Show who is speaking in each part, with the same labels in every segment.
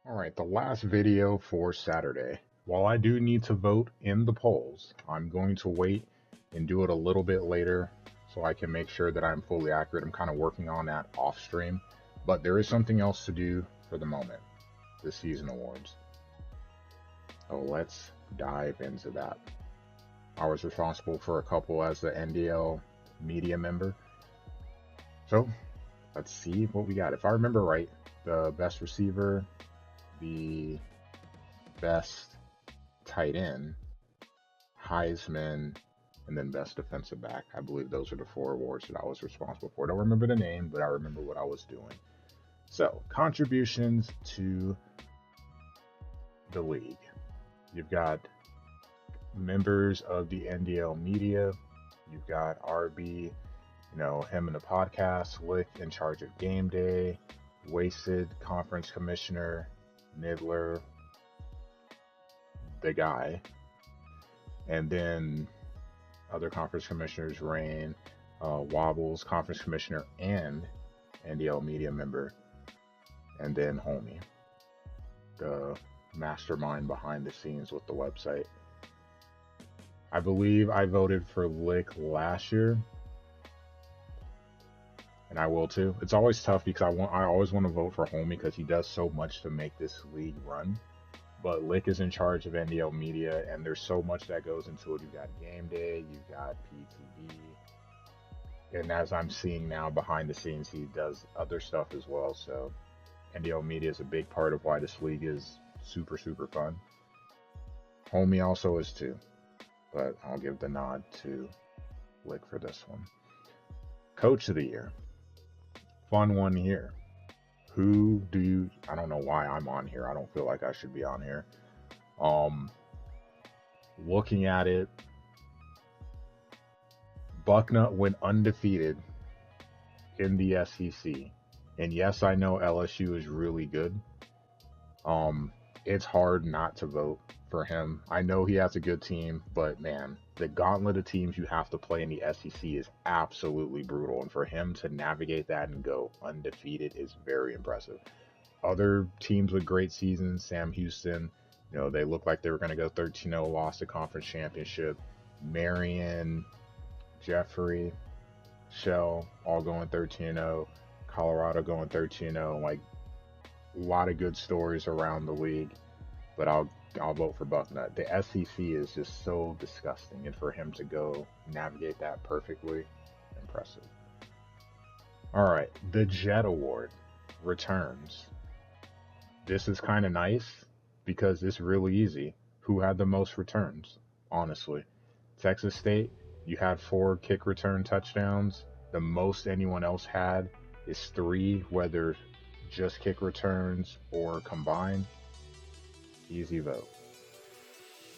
Speaker 1: All right, the last video for Saturday. While I do need to vote in the polls, I'm going to wait and do it a little bit later so I can make sure that I'm fully accurate. I'm kind of working on that off stream, but there is something else to do for the moment, the season awards. So let's dive into that. I was responsible for a couple as the NDL media member. So let's see what we got. If I remember right, the best receiver, the best tight end, Heisman, and then best defensive back. I believe those are the four awards that I was responsible for. I don't remember the name, but I remember what I was doing. So, contributions to the league. You've got members of the NDL media. You've got RB, him in the podcast, Lick in charge of game day, Wasted, conference commissioner, Nidler, the guy, and then other conference commissioners, Rain, Wobbles, conference commissioner and NDL media member, and then Homie, the mastermind behind the scenes with the website. I believe I voted for Lick last year, and I will too. It's always tough because I always want to vote for Homie because he does so much to make this league run. But Lick is in charge of NDL media, and there's so much that goes into it. You've got game day, you've got PTV, and as I'm seeing now behind the scenes, he does other stuff as well. So NDL media is a big part of why this league is super, super fun. Homie also is too, but I'll give the nod to Lick for this one. Coach of the year. Fun one here. I don't know why I'm on here. I don't feel like I should be on here. Looking at it, Bucknut went undefeated in the SEC. And yes, I know LSU is really good. It's hard not to vote for him. I know he has a good team, but man, the gauntlet of teams you have to play in the SEC is absolutely brutal. And for him to navigate that and go undefeated is very impressive. Other teams with great seasons, Sam Houston, they look like they were going to go 13-0, lost the conference championship. Marion, Jeffrey, Shell, all going 13-0. Colorado going 13-0. Like, a lot of good stories around the league, but I'll vote for Bucknut. The SEC is just so disgusting, and for him to go navigate that perfectly, impressive. All right, the Jet Award returns. This is kind of nice because it's really easy. Who had the most returns? Honestly, Texas State, you had 4 kick return touchdowns. The most anyone else had is 3, whether just kick returns or combined. Easy vote.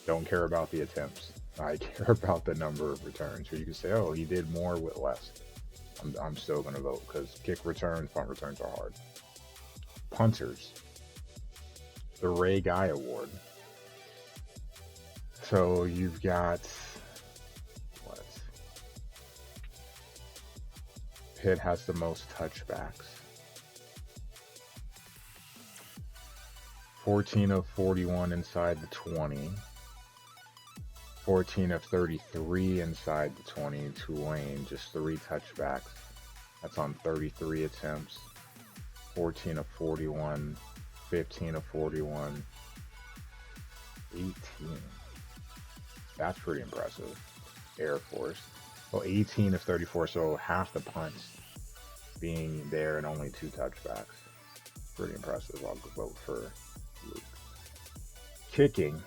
Speaker 1: Don't care about the attempts. I care about the number of returns. Or you can say, oh, he did more with less. I'm still going to vote because kick returns, punt returns are hard. Punters. The Ray Guy Award. So you've got what? Pitt has the most touchbacks. 14 of 41 inside the 20. 14 of 33 inside the 20. Tulane, just 3 touchbacks. That's on 33 attempts. 14 of 41. 15 of 41. 18. That's pretty impressive. Air Force. Well, 18 of 34, so half the punts being there and only 2 touchbacks. Pretty impressive. I'll vote for Luke. Kicking.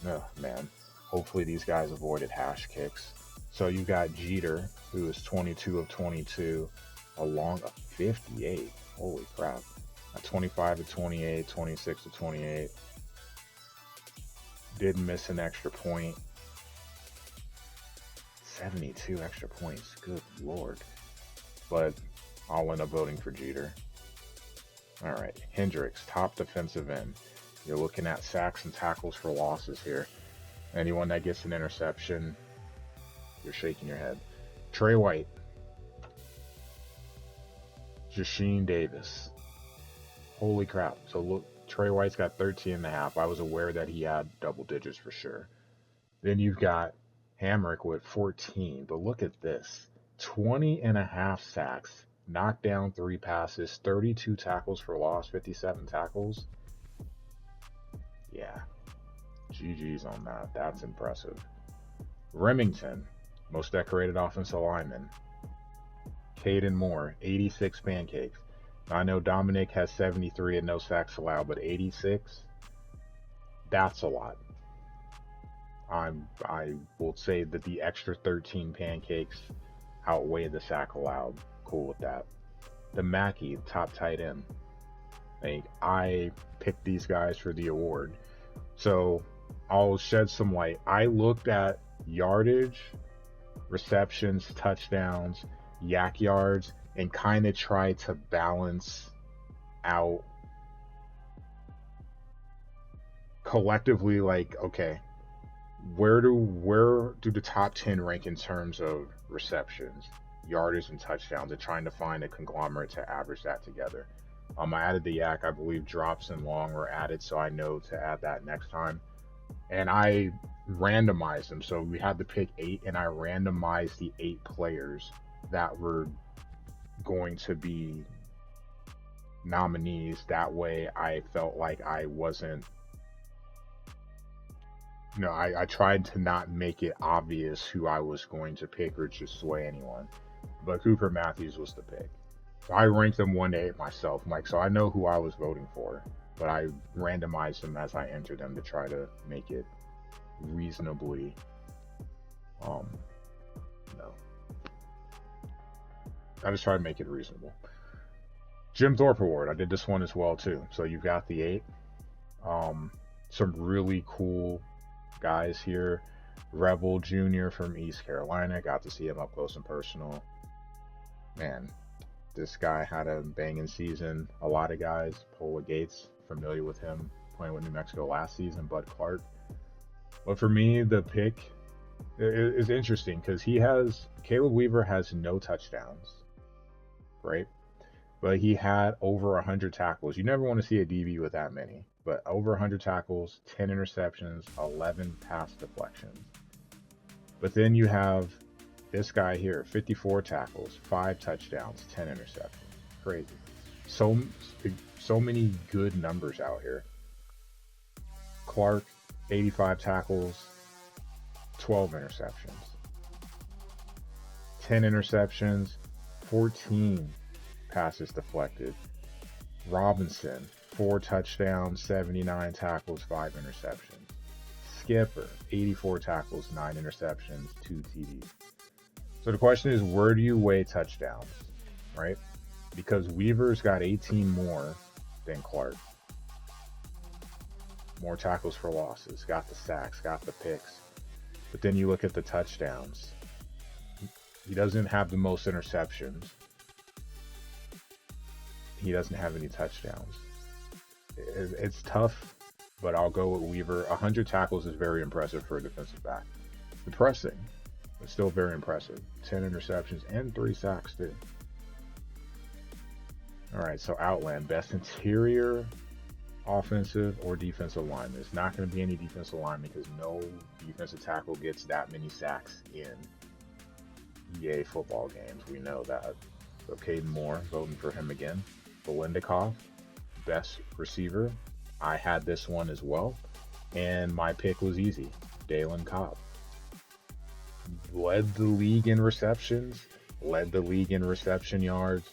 Speaker 1: Oh, man. Hopefully these guys avoided hash kicks. So you got Jeter, who is 22 of 22, along a 58. Holy crap. 25 of 28, 26 of 28. Did miss an extra point. 72 extra points. Good Lord. But I'll end up voting for Jeter. All right. Hendricks, top defensive end. You're looking at sacks and tackles for losses here. Anyone that gets an interception, you're shaking your head. Trey White. Jasheen Davis. Holy crap. So look, Trey White's got 13 and a half. I was aware that he had double digits for sure. Then you've got Hamrick with 14. But look at this. 20 and a half sacks, knocked down 3 passes, 32 tackles for loss, 57 tackles. Yeah, GG's on that. That's impressive. Remington, most decorated offensive lineman. Caden Moore, 86 pancakes. I know Dominic has 73 and no sacks allowed, but 86, that's a lot. I will say that the extra 13 pancakes outweigh the sack allowed. Cool with that. The Mackey, top tight end. Like, I picked these guys for the award. So I'll shed some light. I looked at yardage, receptions, touchdowns, yak yards, and kind of tried to balance out collectively, like, okay, where do the top 10 rank in terms of receptions, yardage, and touchdowns, and trying to find a conglomerate to average that together. I added the yak. I believe drops and long were added, so I know to add that next time. And I randomized them. So we had to pick 8, and I randomized the 8 players that were going to be nominees. That way I felt like I wasn't, I tried to not make it obvious who I was going to pick or just sway anyone. But Cooper Matthews was the pick. So I ranked them 1 to 8 myself, Mike, so I know who I was voting for. But I randomized them as I entered them to try to make it reasonably, I just tried to make it reasonable. Jim Thorpe Award, I did this one as well too. So you've got the 8. Some really cool guys here. Rebel Jr. from East Carolina, got to see him up close and personal. Man, this guy had a banging season. A lot of guys, Pola Gates, familiar with him, playing with New Mexico last season, Bud Clark. But for me, the pick is interesting because Caleb Weaver has no touchdowns, right? But he had over 100 tackles. You never want to see a DB with that many, but over 100 tackles, 10 interceptions, 11 pass deflections. But then you have this guy here, 54 tackles, 5 touchdowns, 10 interceptions. Crazy. So many good numbers out here. Clark, 85 tackles, 12 interceptions. 10 interceptions, 14 passes deflected. Robinson, 4 touchdowns, 79 tackles, 5 interceptions. Skipper, 84 tackles, 9 interceptions, 2 TDs. So the question is, where do you weigh touchdowns, right? Because Weaver's got 18 more than Clark. More tackles for losses, got the sacks, got the picks. But then you look at the touchdowns. He doesn't have the most interceptions. He doesn't have any touchdowns. It's tough, but I'll go with Weaver. 100 tackles is very impressive for a defensive back. Depressing, but still very impressive. 10 interceptions and 3 sacks too. All right, so Outland, best interior, offensive or defensive lineman. It's not going to be any defensive lineman because no defensive tackle gets that many sacks in EA football games. We know that. So Caden Moore, voting for him again. Belindikov, best receiver. I had this one as well, and my pick was easy. Dalen Cobb. Led the league in receptions, led the league in reception yards,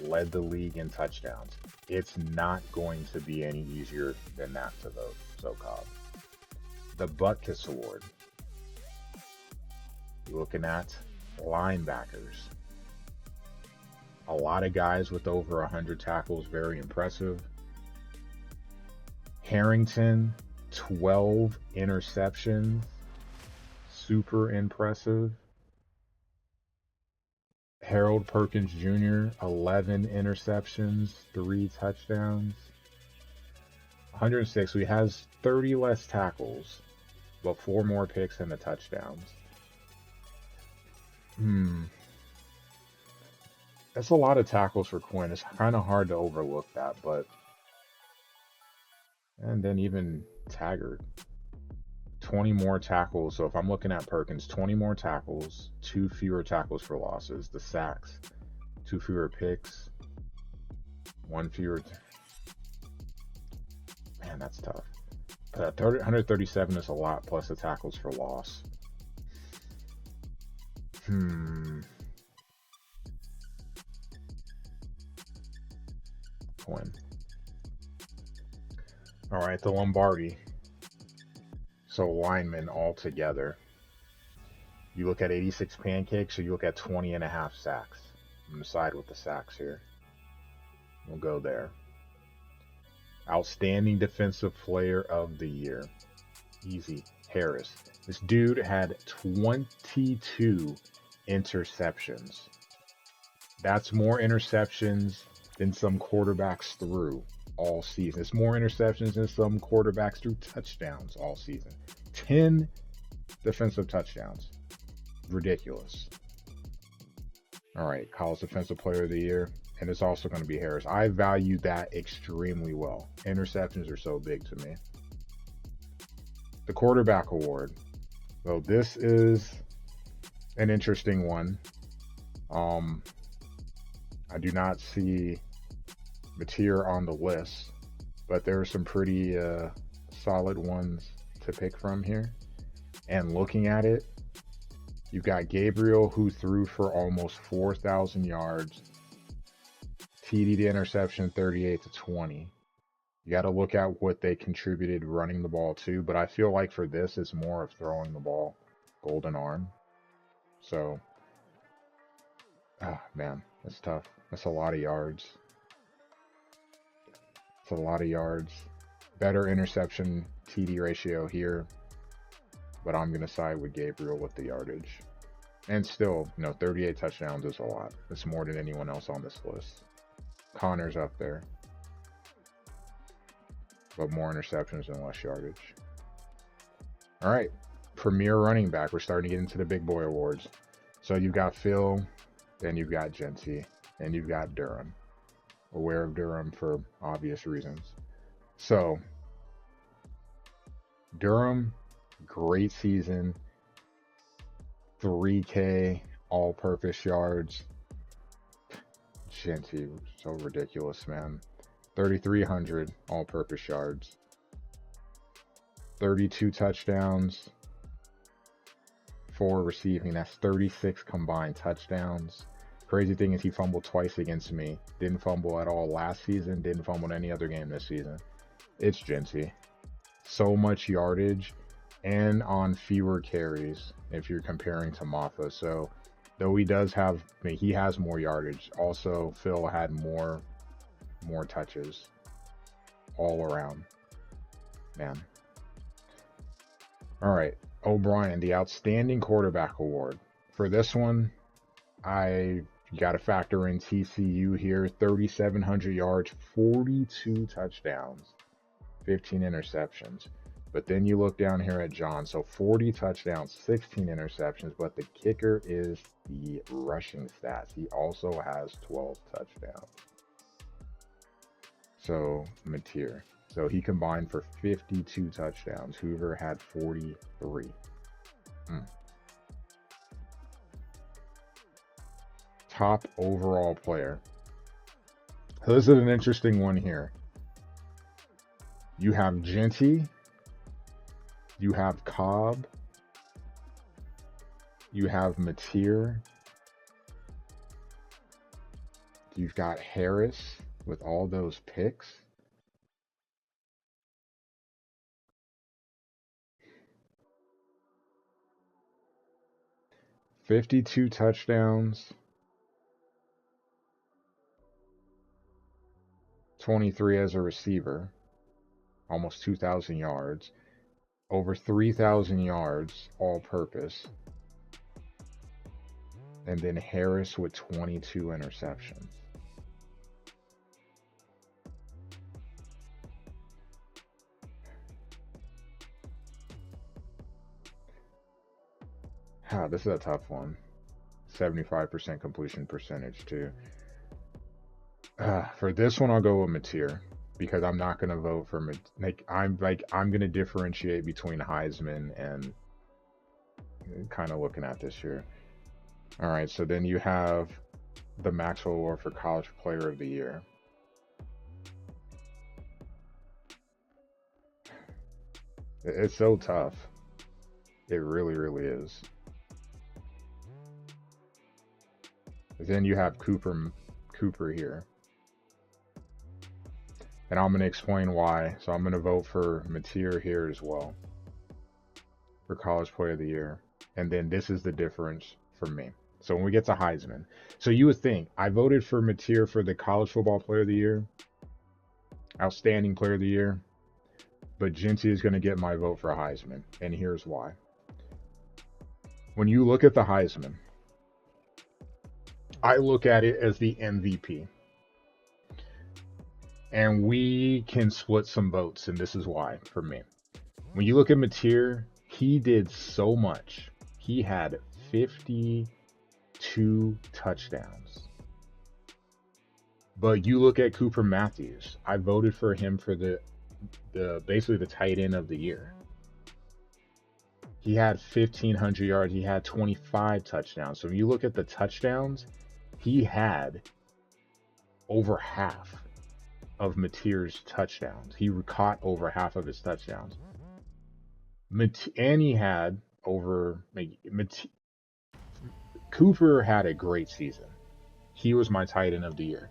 Speaker 1: led the league in touchdowns. It's not going to be any easier than that to vote. So Cobb. The Butkus Award. You're looking at linebackers. A lot of guys with over 100 tackles, very impressive. Harrington, 12 interceptions, super impressive. Harold Perkins Jr., 11 interceptions, 3 touchdowns. 106, so he has 30 less tackles, but 4 more picks and the touchdowns. That's a lot of tackles for Quinn. It's kind of hard to overlook that, but And then even Taggart, 20 more tackles. So if I'm looking at Perkins, 20 more tackles, 2 fewer tackles for losses. The sacks, 2 fewer picks, 1 fewer. Man, that's tough. 137 is a lot, plus the tackles for loss. Win. All right, the Lombardi. So linemen all together. You look at 86 pancakes, or you look at 20 and a half sacks. I'm going to side with the sacks here. We'll go there. Outstanding defensive player of the year. Easy. Harris. This dude had 22 interceptions. That's more interceptions than some quarterbacks threw all season. It's more interceptions than some quarterbacks threw touchdowns all season. 10 defensive touchdowns. Ridiculous. All right, college defensive player of the year. And it's also going to be Harris. I value that extremely well. Interceptions are so big to me. The quarterback award. So this is an interesting one. I do not see Mateer on the list, but there are some pretty solid ones to pick from here. And looking at it, you've got Gabriel, who threw for almost 4,000 yards, TD to interception 38-20. You got to look at what they contributed running the ball too, but I feel like for this, it's more of throwing the ball. Golden arm. So, man, that's tough. That's a lot of yards. It's a lot of yards. Better interception TD ratio here, but I'm going to side with Gabriel with the yardage. And still, 38 touchdowns is a lot. It's more than anyone else on this list. Connor's up there, but more interceptions and less yardage. All right, premier running back. We're starting to get into the big boy awards. So you've got Phil, then you've got Genty, and you've got Durham. Aware of Durham for obvious reasons. So Durham, great season. 3K all-purpose yards. Genty, so ridiculous, man. 3,300 all-purpose yards. 32 touchdowns. 4 receiving. That's 36 combined touchdowns. Crazy thing is he fumbled twice against me. Didn't fumble at all last season. Didn't fumble in any other game this season. It's Genty. So much yardage and on fewer carries if you're comparing to Maffa. So though he does have, he has more yardage. Also, Phil had more touches all around. Man. All right. O'Brien, the Outstanding Quarterback Award. For this one, I got to factor in TCU here. 3,700 yards, 42 touchdowns, 15 interceptions. But then you look down here at John. So 40 touchdowns, 16 interceptions. But the kicker is the rushing stats. He also has 12 touchdowns. So Mateer. So he combined for 52 touchdowns. Hoover had 43. Top overall player. So this is an interesting one here. You have Genty. You have Cobb. You have Mateer. You've got Harris with all those picks. $52 touchdowns. 23 as a receiver. Almost 2,000 yards. Over 3,000 yards all purpose. And then Harris with 22 interceptions. This is a tough one. 75% completion percentage too. For this one, I'll go with Mateer. because I'm not gonna vote for I'm gonna differentiate between Heisman and kind of looking at this year. All right, so then you have the Maxwell Award for College Player of the Year. It's so tough. It really, really is. Then you have Cooper here. And I'm going to explain why. So I'm going to vote for Mateer here as well for College Player of the Year. And then this is the difference for me. So when we get to Heisman, so you would think I voted for Mateer for the College Football Player of the Year, Outstanding Player of the Year, but Genty is going to get my vote for Heisman. And here's why. When you look at the Heisman, I look at it as the MVP. And we can split some votes, and this is why for me. When you look at Mateer, he did so much. He had 52 touchdowns. But you look at Cooper Matthews, I voted for him for the basically the tight end of the year. He had 1,500 yards. He had 25 touchdowns. So when you look at the touchdowns, he had over half of Mateer's touchdowns. He caught over half of his touchdowns. And he had over... Cooper had a great season. He was my tight end of the year.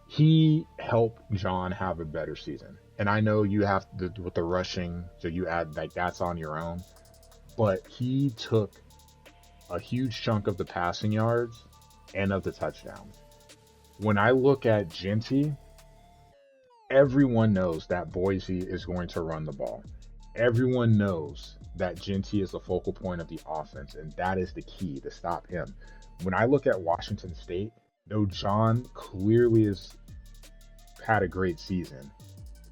Speaker 1: He helped John have a better season. And I know you have to, with the rushing, so you add, like, that's on your own. But he took a huge chunk of the passing yards and of the touchdowns. When I look at Genty, everyone knows that Boise is going to run the ball. Everyone knows that Genty is the focal point of the offense, and that is the key to stop him. When I look at Washington State, though John clearly has had a great season,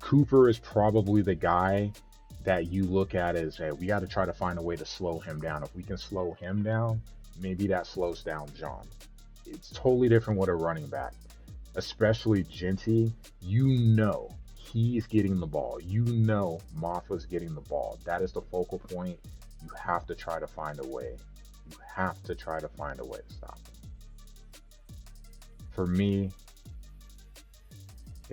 Speaker 1: Cooper is probably the guy that you look at as, hey, we got to try to find a way to slow him down. If we can slow him down, maybe that slows down John. It's totally different with a running back, especially Genty. You know he's getting the ball. You know Maffa's getting the ball. That is the focal point. You have to try to find a way. You have to try to find a way to stop him. For me,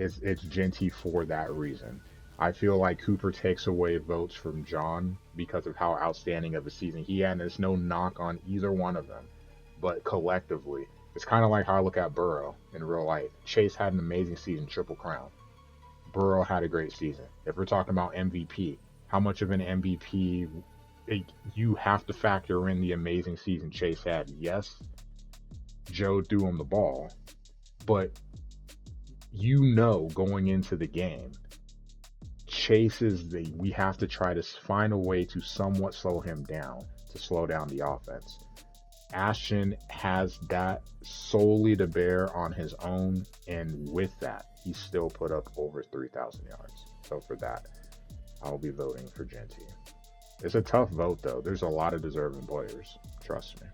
Speaker 1: it's Genty for that reason. I feel like Cooper takes away votes from John because of how outstanding of a season he had, and there's no knock on either one of them. But collectively, it's kind of like how I look at Burrow in real life. Chase had an amazing season, Triple Crown. Burrow had a great season. If we're talking about MVP, how much of an MVP you have to factor in the amazing season Chase had? Yes, Joe threw him the ball, but you know going into the game, Chase is we have to try to find a way to somewhat slow him down, to slow down the offense. Ashton has that solely to bear on his own, and with that, he still put up over 3,000 yards. So for that, I'll be voting for Genty. It's a tough vote, though. There's a lot of deserving players. Trust me.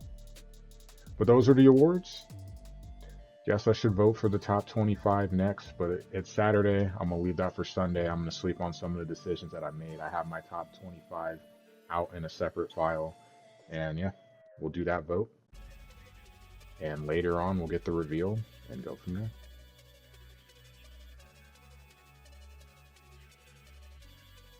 Speaker 1: But those are the awards. Guess I should vote for the top 25 next, but it's Saturday. I'm going to leave that for Sunday. I'm going to sleep on some of the decisions that I made. I have my top 25 out in a separate file. And yeah, we'll do that vote. And later on, we'll get the reveal and go from there.